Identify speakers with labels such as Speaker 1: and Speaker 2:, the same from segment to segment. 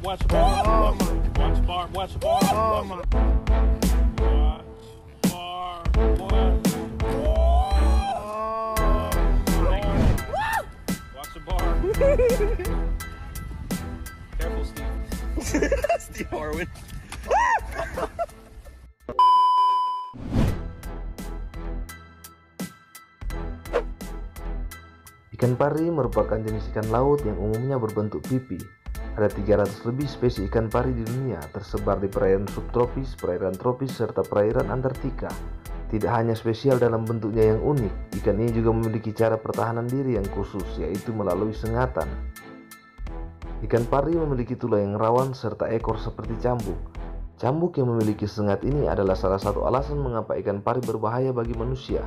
Speaker 1: watch the bar, watch the bar, watch the bar, watch the bar. Careful, Steve.
Speaker 2: Steve Harwin.
Speaker 3: Ikan pari merupakan jenis ikan laut yang umumnya berbentuk pipi. Ada 300 lebih spesies ikan pari di dunia, tersebar di perairan subtropis, perairan tropis, serta perairan Antartika. Tidak hanya spesial dalam bentuknya yang unik, ikan ini juga memiliki cara pertahanan diri yang khusus, yaitu melalui sengatan. Ikan pari memiliki tulang yang rawan serta ekor seperti cambuk. Cambuk yang memiliki sengat ini adalah salah satu alasan mengapa ikan pari berbahaya bagi manusia.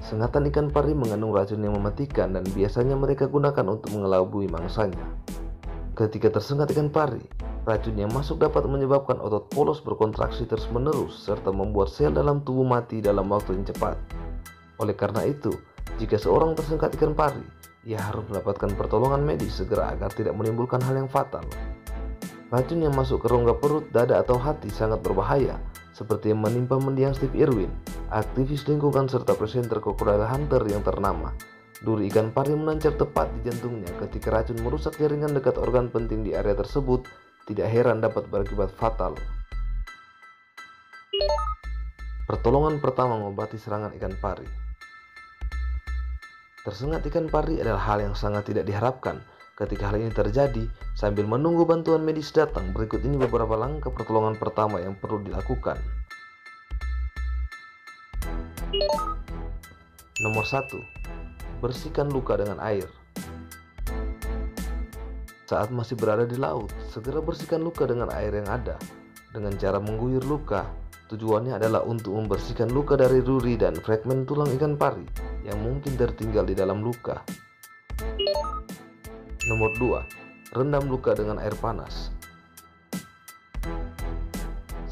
Speaker 3: Sengatan ikan pari mengandung racun yang mematikan dan biasanya mereka gunakan untuk mengelabui mangsanya. Ketika tersengat ikan pari, racun yang masuk dapat menyebabkan otot polos berkontraksi terus-menerus serta membuat sel dalam tubuh mati dalam waktu yang cepat. Oleh karena itu, jika seorang tersengat ikan pari, ia harus mendapatkan pertolongan medis segera agar tidak menimbulkan hal yang fatal. Racun yang masuk ke rongga perut, dada atau hati sangat berbahaya, seperti yang menimpa mendiang Steve Irwin, aktivis lingkungan serta presenter Crocodile Hunter yang ternama. Duri ikan pari menancap tepat di jantungnya ketika racun merusak jaringan dekat organ penting di area tersebut, tidak heran dapat berakibat fatal. Pertolongan pertama mengobati serangan ikan pari. Tersengat ikan pari adalah hal yang sangat tidak diharapkan. Ketika hal ini terjadi, sambil menunggu bantuan medis datang, berikut ini beberapa langkah pertolongan pertama yang perlu dilakukan. Nomor 1. Bersihkan luka dengan air. Saat masih berada di laut, segera bersihkan luka dengan air yang ada. Dengan cara mengguyur luka, tujuannya adalah untuk membersihkan luka dari duri dan fragmen tulang ikan pari yang mungkin tertinggal di dalam luka. Nomor 2. Rendam luka dengan air panas.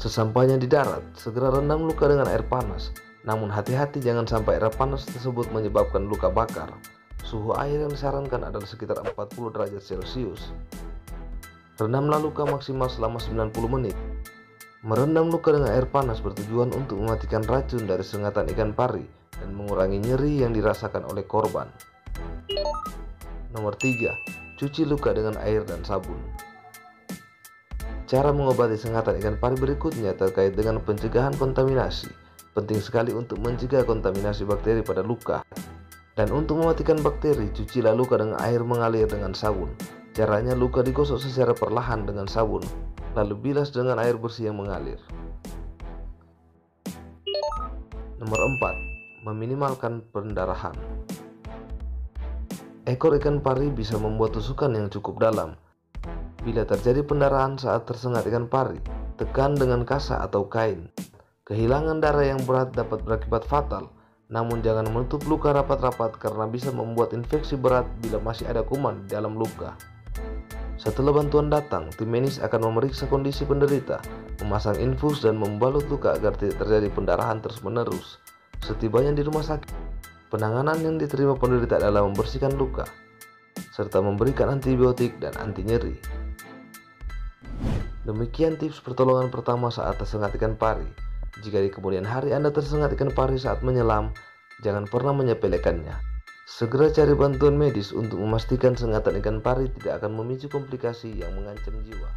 Speaker 3: Sesampainya di darat, segera rendam luka dengan air panas. Namun hati-hati jangan sampai air panas tersebut menyebabkan luka bakar. Suhu air yang disarankan adalah sekitar 40 derajat Celcius. Rendamlah luka maksimal selama 90 menit. Merendam luka dengan air panas bertujuan untuk mematikan racun dari sengatan ikan pari dan mengurangi nyeri yang dirasakan oleh korban. Nomor 3. Cuci luka dengan air dan sabun. Cara mengobati sengatan ikan pari berikutnya terkait dengan pencegahan kontaminasi. Penting sekali untuk mencegah kontaminasi bakteri pada luka. Dan untuk mematikan bakteri, cucilah luka dengan air mengalir dengan sabun. Caranya luka digosok secara perlahan dengan sabun, lalu bilas dengan air bersih yang mengalir. Nomor 4. Meminimalkan pendarahan. Ekor ikan pari bisa membuat tusukan yang cukup dalam. Bila terjadi pendarahan saat tersengat ikan pari, tekan dengan kasa atau kain. Kehilangan darah yang berat dapat berakibat fatal, namun jangan menutup luka rapat-rapat karena bisa membuat infeksi berat bila masih ada kuman di dalam luka. Setelah bantuan datang, tim medis akan memeriksa kondisi penderita, memasang infus dan membalut luka agar tidak terjadi pendarahan terus-menerus. Setibanya di rumah sakit, penanganan yang diterima penderita adalah membersihkan luka, serta memberikan antibiotik dan anti nyeri. Demikian tips pertolongan pertama saat tersengat ikan pari. Jika di kemudian hari Anda tersengat ikan pari saat menyelam, jangan pernah menyepelekannya. Segera cari bantuan medis untuk memastikan sengatan ikan pari tidak akan memicu komplikasi yang mengancam jiwa.